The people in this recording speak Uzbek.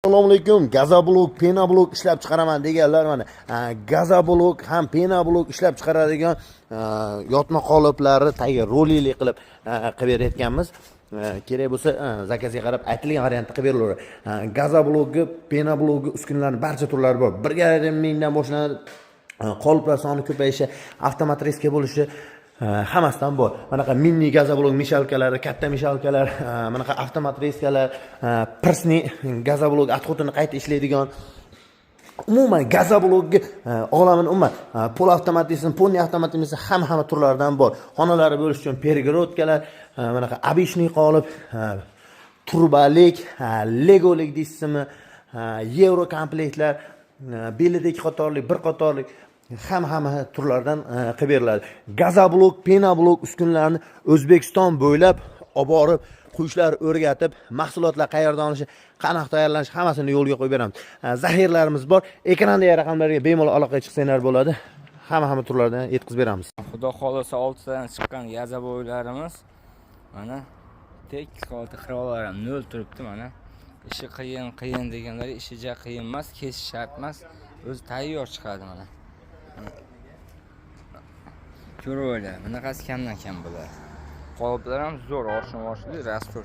Assalomu alaykum. Gazoblok, penablok ishlab chiqaraman deganlar mana gazoblok ham penablok ishlab chiqaradigan yotma qoliplarni tagiga rolili qilib berayotganmiz. Kerak bo'lsa zakazga qarab aytilgan variantda qilib berilaveradi. Gazoblokni, penablokni uskunalarning barcha turlari bor. 1,5 mingdan boshlanadi. Qoliplar soni ko'payishi, avtomat reska bo'lishi hammasidan bor. Manaqa mini gazoblok mishalkalari, katta mishalkalar, manaqa avtomat reskalar, pirsni gazoblok atxotini qayta ishlaydigan umuman gazoblokga olamini umuman pol avtomatizm, polni avtomatizm hamma turlaridan bor. Xonalari bo'lish uchun pergorodkalar, manaqa обычный qolip, turbalik, legolik deysizmi, euro komplektlar, belidagi qatorlik, bir qatorlik hamma turlardan qilib beriladi. Gazoblok, penablok uskunalarni O'zbekiston bo'ylab olib borib, quyishlar o'rgatib, mahsulotlar qayerdan olinishi, qanaqa tayyorlanishi hammasini yo'lga qo'yib beramiz. Zaxiralarimiz bor. Ekrandagi raqamlarga bemalol aloqaga chiqsanglar bo'ladi. Hamma turlardan yetkazib beramiz. Xudo xolasa 6 tadan chiqqan gazoboylarimiz mana tek holda qirolar ham 0 turibdi mana. Ishi qiyin deganlar ishi ja qiyin emas, kesish shart emas. O'zi tayyor chiqadi mana. Ko'ringlar, bunaqasi kamdan kam bo'ladi. Qoliplar ham zo'r, oshno-oshli, rastor.